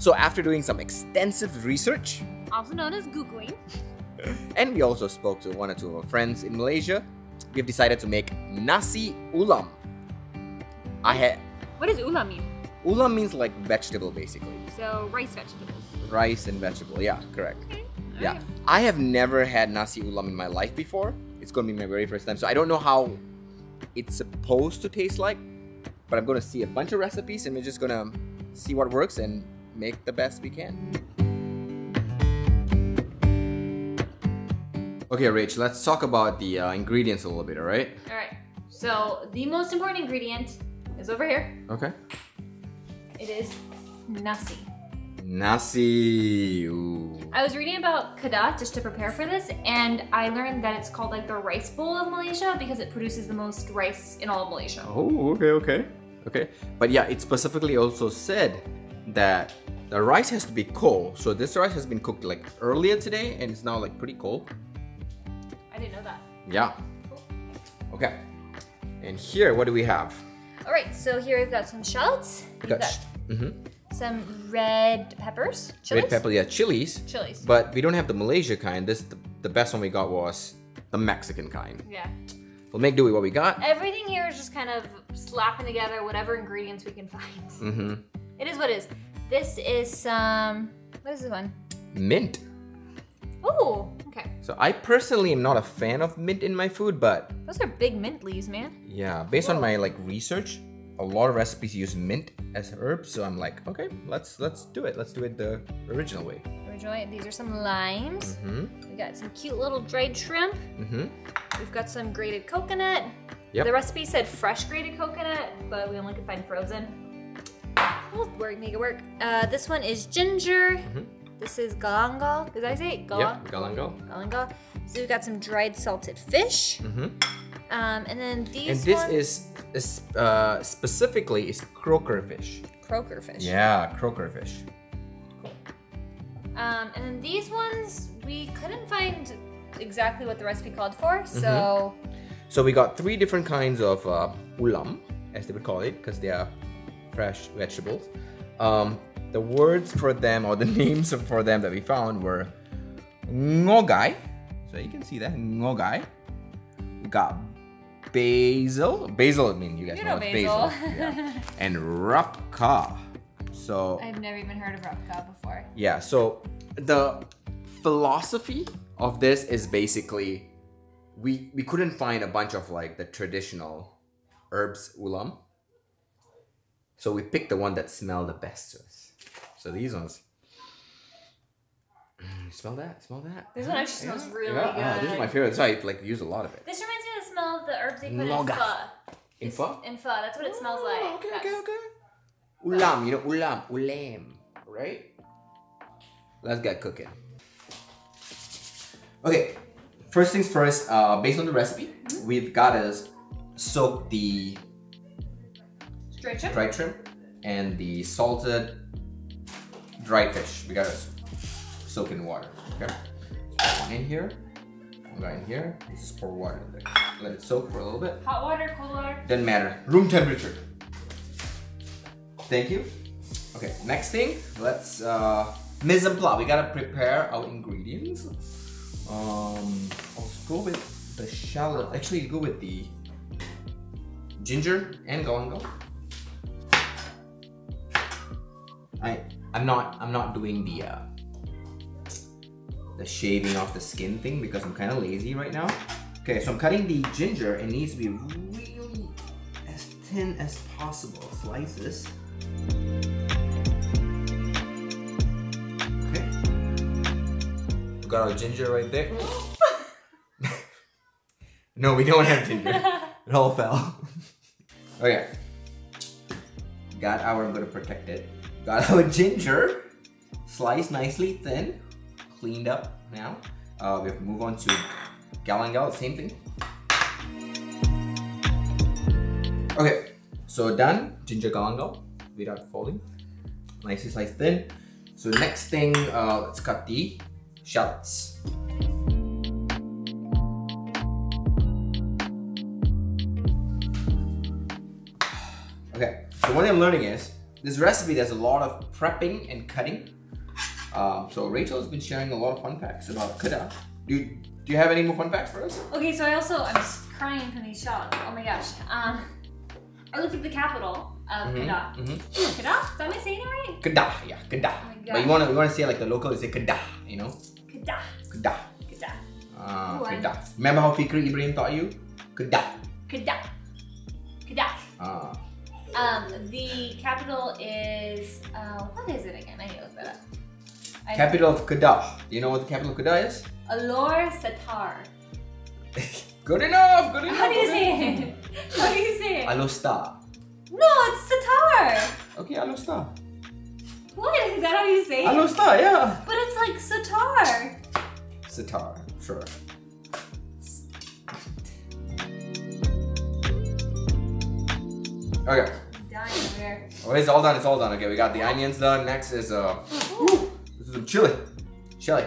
So after doing some extensive research, Also known as Googling. and we also spoke to one or two of our friends in Malaysia, we've decided to make nasi ulam. What does ulam mean? Ulam means like vegetable basically. So rice vegetables. Rice and vegetable, yeah, correct. Okay. Yeah. alright. I have never had nasi ulam in my life before. It's gonna be my very first time. So I don't know how it's supposed to taste like, but I'm gonna see a bunch of recipes and we're just gonna see what works and make the best we can. Okay, Rach, let's talk about the ingredients a little bit, alright? Alright. So the most important ingredient is over here. Okay. It is nasi. Nasi. Ooh. I was reading about Kedah just to prepare for this, and I learned that it's called like the rice bowl of Malaysia because it produces the most rice in all of Malaysia. Oh, okay. But yeah, it specifically also said that the rice has to be cold. So this rice has been cooked like earlier today and it's now like pretty cold. I didn't know that. Yeah. Okay. And here, what do we have? Alright, so here we've got some shallots. We've got some red peppers. Chilies? Red pepper, yeah, chilies. Chilies. But we don't have the Malaysia kind. The best one we got was the Mexican kind. Yeah. We'll make do with what we got. Everything here is just kind of slapping together whatever ingredients we can find. It is what it is. This is some, what is this one? Mint. Oh, okay. So I personally am not a fan of mint in my food, but Those are big mint leaves, man. yeah, based on my like research, a lot of recipes use mint as herb. So I'm like, okay, let's do it. Let's do it the original way. Originally, these are some limes. We got some cute little dried shrimp. We've got some grated coconut. Yep. The recipe said fresh grated coconut, but we only could find frozen. We'll make it work. This one is ginger. This is galangal. Did I say it? Yep, galangal. Galangal. So we've got some dried salted fish. And then these And ones, this is specifically is croaker fish. croaker fish. Yeah, croaker fish. And then these ones, we couldn't find exactly what the recipe called for, so... So we got 3 different kinds of ulam, as they would call it, because they are fresh vegetables. The words for them, or the names for them that we found were ngogai. So you can see that, ngogai. We got basil. Basil, I mean, you guys You know know it's basil. basil. Yeah. And rapka. So I've never even heard of rapka before. yeah, so the philosophy of this is basically we couldn't find a bunch of like the traditional herbs ulam. So we picked the one that smelled the best to us. So these ones. Smell that? Smell that? This one actually smells really Yeah, good. this is my favorite. So I like use a lot of it. This reminds me of the smell of the herbs they put Ngoga. in pho. In pho? In pho, that's what it smells like. Okay, That's- okay. Ulam, you know, ulam, right? Let's get cooking. Okay, first things first, based on the recipe, we've got to soak the Dried shrimp? dried shrimp and the salted dried fish. We gotta soak in water, okay? So in here, in here, let's just pour water in there. Let it soak for a little bit. Hot water, cold water? Doesn't matter. Room temperature. Thank you. Okay, next thing, let's mise en place. We gotta prepare our ingredients. Let's go with the shallot. Actually, go with the ginger and galangal. I'm not doing the shaving off the skin thing because I'm kind of lazy right now. Okay, so I'm cutting the ginger. It needs to be really as thin as possible. Slices. Okay. We got our ginger right there. No, we don't have ginger. It all fell. Okay. Got our, I'm gonna protect it. Got our ginger. Sliced nicely thin. Cleaned up now. We have to move on to galangal, same thing. Okay, so done. Ginger galangal without folding. Nicely sliced thin. So next thing, let's cut the shallots. Okay, so what I'm learning is this recipe, there's a lot of prepping and cutting. So Rachel's been sharing a lot of fun facts about kedah. Do you have any more fun facts for us? Okay, so I'm crying from these shots. Oh my gosh. I looked at the capital of Kedah. Kedah? Is that me saying it right? Kedah, yeah, Kedah. Oh my God. But you wanna say like the local, you say Kedah, you know? Kedah. Kedah. Kedah. Kedah. Remember how Fikri Ibrahim taught you? Kedah. Kedah. Kedah. The capital is what is it again? I need to look that up. Capital of Kedah. Do you know what the capital of Kedah is? Alor Setar. Good enough. Good enough. How do you say it? How do you say it? Alostar. No, it's Setar. Okay, Alostar. What? Is that how you say it? Alostar, yeah. But it's like Setar. Sitar, sure. Okay. Dying over here. Oh, it's all done. It's all done. Okay, we got the onions done. Next is this is some chili. Chili.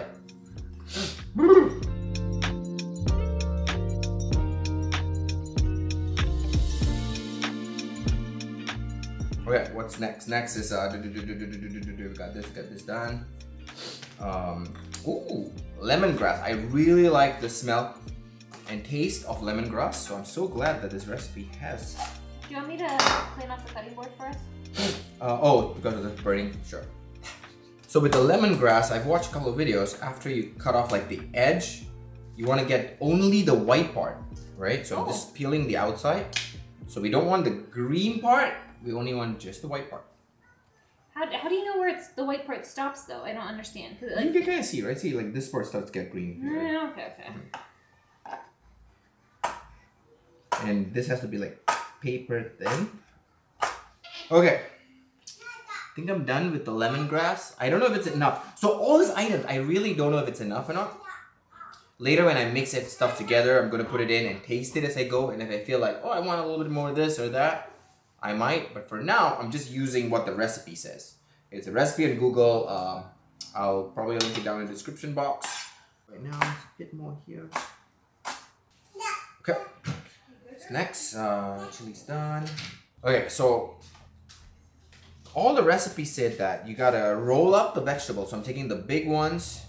Okay, what's next? Next is we got this done. Ooh, lemongrass. I really like the smell and taste of lemongrass, so I'm so glad that this recipe has. Do you want me to clean off the cutting board for us? Oh, because of the burning? Sure. So with the lemongrass, I've watched a couple of videos. After you cut off like the edge, you want to get only the white part, right? So I'm just peeling the outside. So we don't want the green part. We only want just the white part. How do you know where the white part stops though? I don't understand. You can kind of see, right? See, like this part starts to get green. Here. Okay. And this has to be like paper thin. Okay. I think I'm done with the lemongrass. I don't know if it's enough. So all these items, I really don't know if it's enough or not. Later when I mix it stuff together, I'm gonna put it in and taste it as I go. And if I feel like, oh, I want a little bit more of this or that, I might. But for now, I'm just using what the recipe says. It's a recipe on Google. I'll probably link it down in the description box. Right now, it's a bit more here. Okay. What's next? Chili's done. Okay, so all the recipes said that you gotta roll up the vegetables. So I'm taking the big ones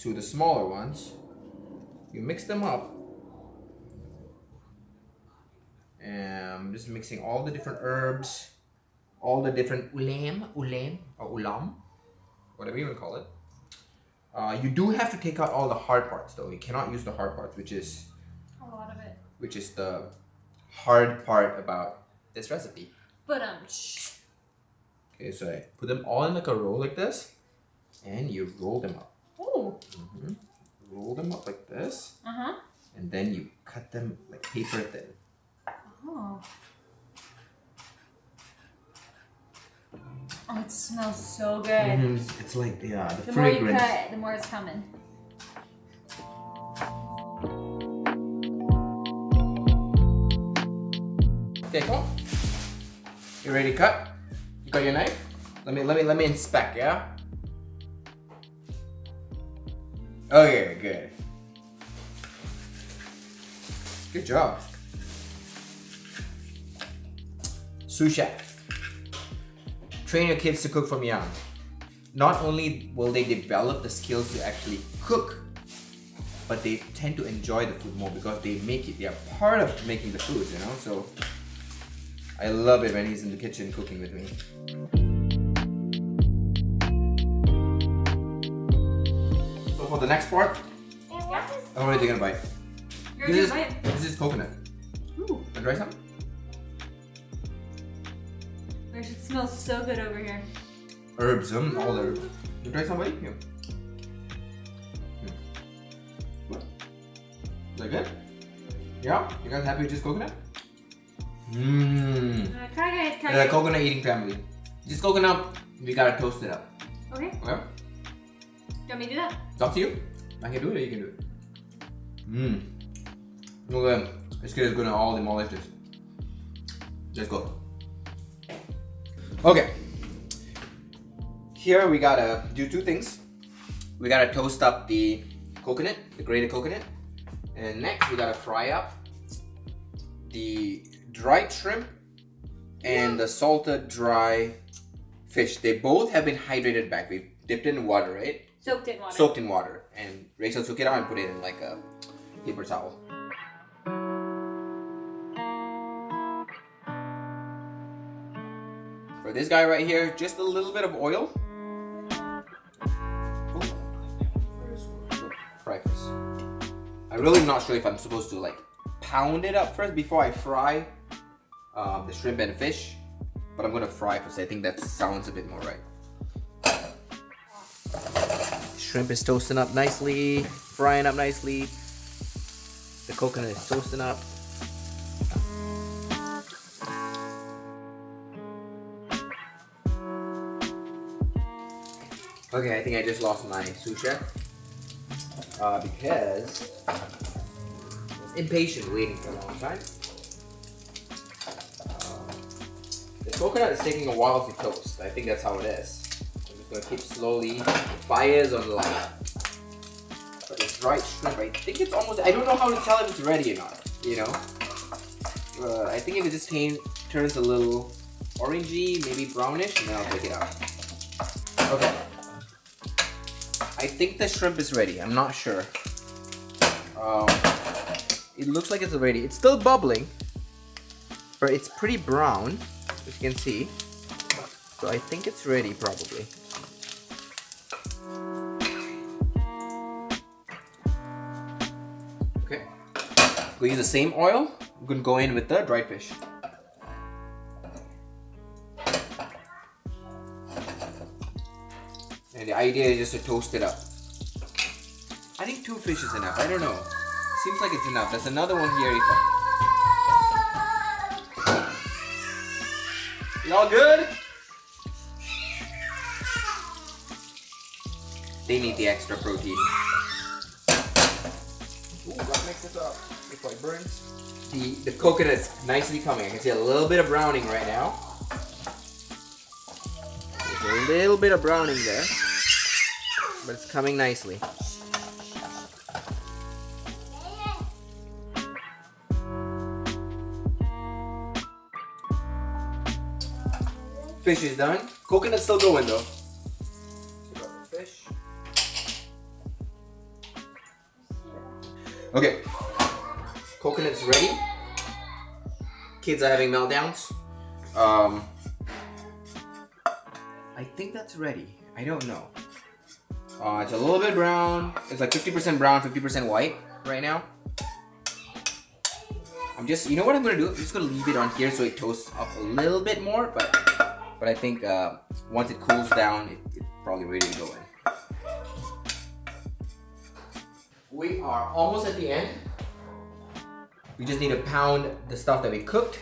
to the smaller ones. You mix them up. And I'm just mixing all the different herbs, all the different ulam, or ulam, whatever you want to call it. You do have to take out all the hard parts though. You cannot use the hard parts, which is a lot of it. Which is the hard part about this recipe. But Okay, so I put them all in like a roll like this, and you roll them up. Oh. Roll them up like this. And then you cut them like paper thin. Oh, it smells so good. It's like, yeah, the fragrance. fragrance. The more you cut, the more it's coming. Okay, come on. You ready to cut? You got your knife? Let me inspect, yeah? Okay, good. Good job. Sous chef. Train your kids to cook from young. Not only will they develop the skills to actually cook, but they tend to enjoy the food more because they are part of making the food, you know? So I love it when he's in the kitchen cooking with me. So for the next part, I'm already gonna bite. This is coconut. Ooh. Wanna try some? It smells so good over here. Herbs, all the herbs. You try some, buddy? Here. What? Is that good? Yeah? You guys happy with just coconut? Mmm. Try it. They're a coconut eating family. Just coconut, we gotta toast it up. Okay. Okay? Do you want me to do that? It's up to you. I can do it or you can do it. Mmm. Okay. This kid is gonna all demolish this. Let's go. Okay. Here we gotta do two things. We gotta toast up the coconut, the grated coconut. And next we gotta fry up the dried shrimp and the salted dry fish. They both have been hydrated back. We've dipped in water, right? Soaked in water. Soaked in water. And Rachel took it out and put it in like a paper towel. For this guy right here, just a little bit of oil. Fry first. I'm really not sure if I'm supposed to like pound it up first before I fry the shrimp and fish, but I'm gonna fry first. I think that sounds a bit more right. Shrimp is toasting up nicely, frying up nicely. The coconut is toasting up. Okay, I think I just lost my sous chef because I was impatient waiting for a long time. The coconut is taking a while to toast. I think that's how it is. I'm just gonna keep slowly. Fires on light. But it's dried shrimp. I think it's almost. I don't know how to tell if it's ready or not. You know. I think if it just turns a little orangey, maybe brownish, and then I'll take it out. Okay. I think the shrimp is ready. I'm not sure. It looks like it's ready. It's still bubbling, but it's pretty brown, as you can see. So I think it's ready, probably. Okay. We'll use the same oil. I'm gonna go in with the dried fish. And the idea is just to toast it up. I think 2 fish is enough. I don't know. Seems like it's enough. There's another one here. You all good? They need the extra protein. Ooh, gotta mix this up before it burns. The coconut is nicely coming. I can see a little bit of browning right now. There's a little bit of browning there. But it's coming nicely. Fish is done. Coconut's still going though. Fish. Okay. Coconut's ready. Kids are having meltdowns. I think that's ready. I don't know. It's a little bit brown. It's like 50% brown, 50% white right now. You know what I'm gonna do? I'm just gonna leave it on here so it toasts up a little bit more, but I think once it cools down, it's probably ready to go in. We are almost at the end. We just need to pound the stuff that we cooked,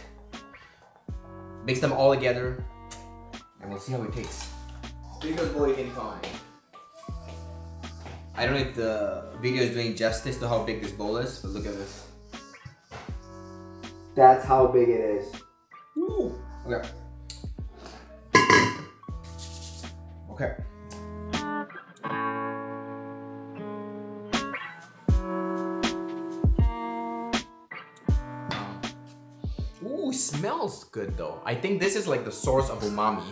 mix them all together, and we'll see how it tastes. Biggest bowl you can find. I don't know if the video is doing justice to how big this bowl is, but look at this. That's how big it is. Woo. Okay. Okay. Ooh, it smells good though. I think this is like the source of umami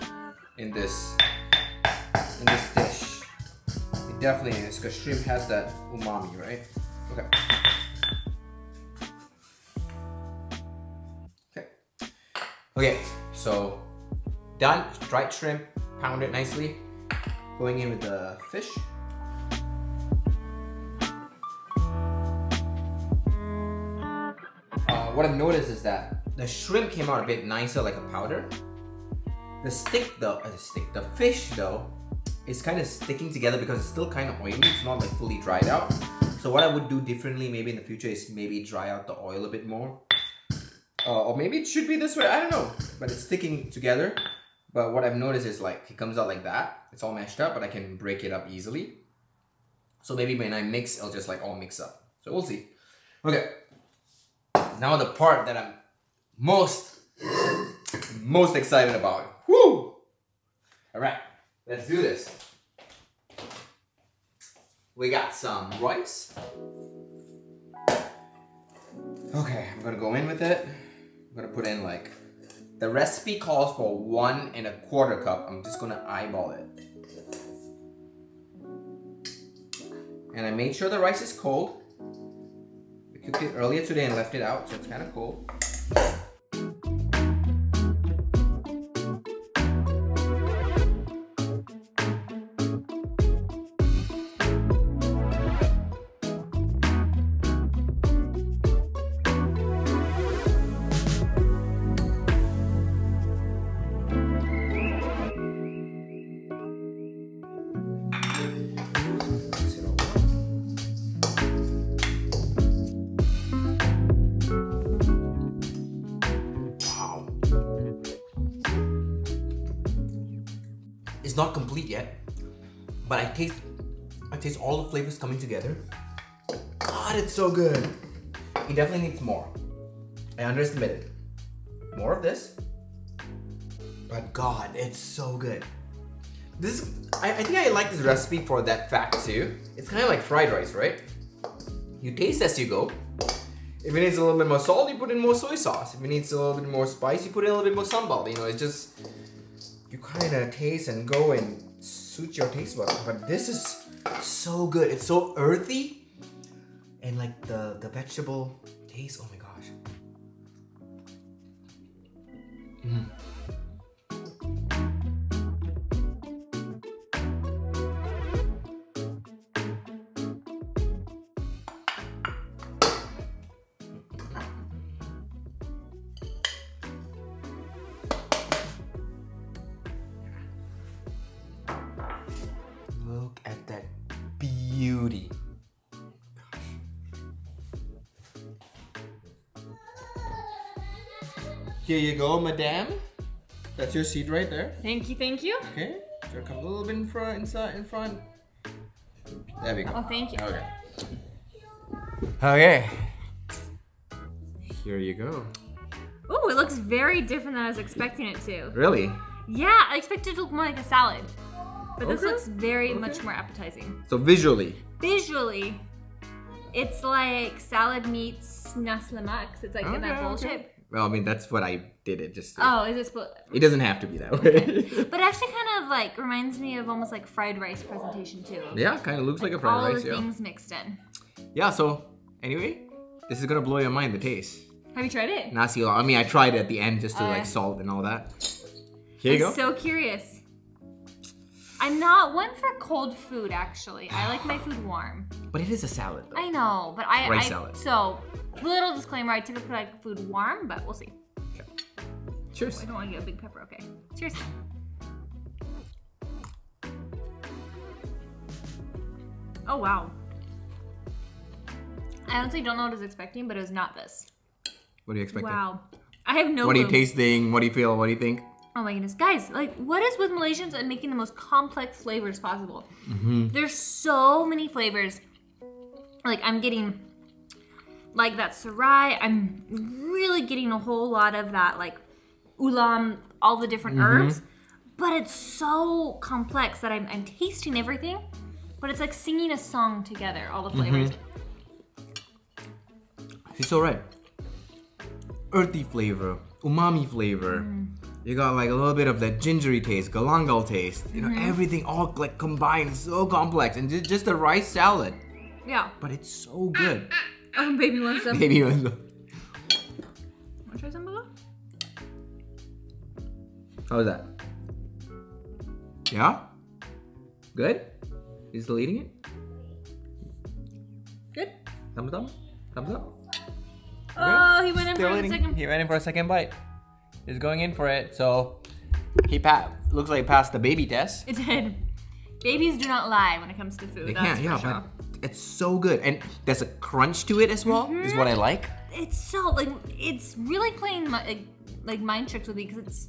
in this dish. It definitely is, because shrimp has that umami, right? Okay. Okay, so done. Dried shrimp, pound it nicely. Going in with the fish. What I've noticed is that the shrimp came out a bit nicer, like a powder. The fish though, is kind of sticking together because it's still kind of oily. It's not like fully dried out. So what I would do differently maybe in the future is maybe dry out the oil a bit more. Or maybe it should be this way, I don't know. But it's sticking together. But what I've noticed is like, it comes out like that. It's all mashed up, but I can break it up easily. So maybe when I mix, it'll just like all mix up. So we'll see. Okay. Now the part that I'm most excited about. Woo! All right, let's do this. We got some rice. Okay, I'm gonna go in with it. I'm gonna put in like The recipe calls for 1 1/4 cup. I'm just gonna eyeball it. And I made sure the rice is cold. We cooked it earlier today and left it out, so it's kind of cold. It's not complete yet, but I taste all the flavors coming together. God, it's so good. It definitely needs more. I underestimated. More of this. But God, it's so good. I think I like this recipe for that fact too. It's kind of like fried rice, right? You taste as you go. If it needs a little bit more salt, you put in more soy sauce. If it needs a little bit more spice, you put in a little bit more sambal. You know, it's just, you kind of taste and go and suit your taste buds. But this is so good. It's so earthy. And like the vegetable taste, oh my gosh. Look at that beauty. Here you go, madame. That's your seat right there. Thank you, thank you. Okay, so come a little bit in front, in front. There we go. Oh, thank you. Okay. Okay. Here you go. Ooh, it looks very different than I was expecting it to. Really? Yeah, I expected it to look more like a salad. But this Okay. looks very much more appetizing. So visually. Visually, it's like salad meets nasi lemak. It's like in that bowl shape. Well, I mean, that's what I did it just to. Oh, is it supposed? It doesn't have to be that way. But it actually kind of like reminds me of almost like fried rice presentation too. Yeah, kind of looks like a fried all rice, the yeah. things mixed in. Yeah, so anyway, this is gonna blow your mind, the taste. Have you tried it? Nasi lemak. I mean, I tried it at the end just to Oh, like yeah. salt and all that. Here you go. I'm so curious. I'm not one for cold food actually. I like my food warm. But it is a salad though. I know, but Rice salad. So, little disclaimer, I typically like food warm, but we'll see. Cheers. I don't want to get a big pepper, okay. Cheers. Oh, wow. I honestly don't know what I was expecting, but it was not this. What are you expecting? Wow. I have no What are you clue. tasting? What do you feel? What do you think? Oh my goodness. Guys, like, what is with Malaysians and making the most complex flavors possible? There's so many flavors. Like, I'm getting, like, that serai. I'm really getting a whole lot of that, like, ulam, all the different herbs. But it's so complex that I'm tasting everything. But it's like singing a song together, all the flavors. She's so right. Earthy flavor, umami flavor. You got like a little bit of that gingery taste, galangal taste. You know, everything all like combined, so complex, and just a rice salad. Yeah. But it's so good. Oh, baby wants some. Maybe Want to try some, Bella? how was that? Yeah? Good? You still eating it? Good. Thumbs up? Thumbs up? Oh, he went in Still for a eating. second. He went in for a second bite. He's going in for it, so he looks like he passed the baby test. It did. Babies do not lie when it comes to food. They That's can't, yeah, for sure. but it's so good. And there's a crunch to it as well, is what I like. It's so, like, it's really playing like mind tricks with me because it's,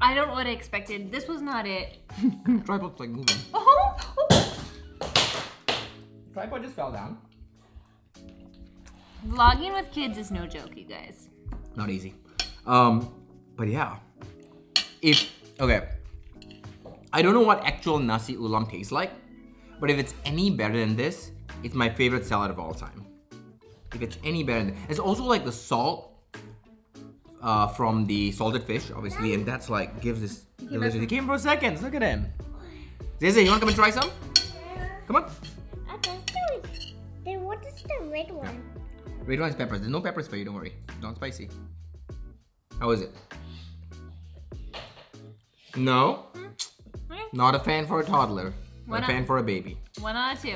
I don't know what I expected. This was not it. Tripod's like moving. Oh! Tripod just fell down. Vlogging with kids is no joke, you guys. Not easy. But yeah. Okay. I don't know what actual nasi ulam tastes like, but if it's any better than this, it's my favorite salad of all time. If it's any better than this. It's also like the salt from the salted fish, obviously, and that's like gives this delicious. He came for seconds. Look at him. Zeze, you want to come and try some? Come on. Then what is the red one? Red one is peppers. There's no peppers for you. Don't worry. Not spicy. How is it? No. Not a fan for a toddler. Not a fan for a baby. 1 out of 2.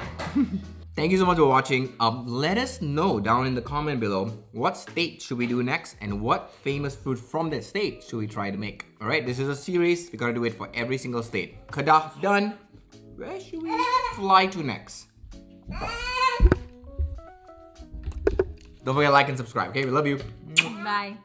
Thank you so much for watching. Let us know down in the comment below what state should we do next and what famous food from that state should we try to make. Alright, this is a series. We're gonna do it for every single state. Kedah done. Where should we fly to next? Don't forget to like and subscribe, okay? We love you. Bye.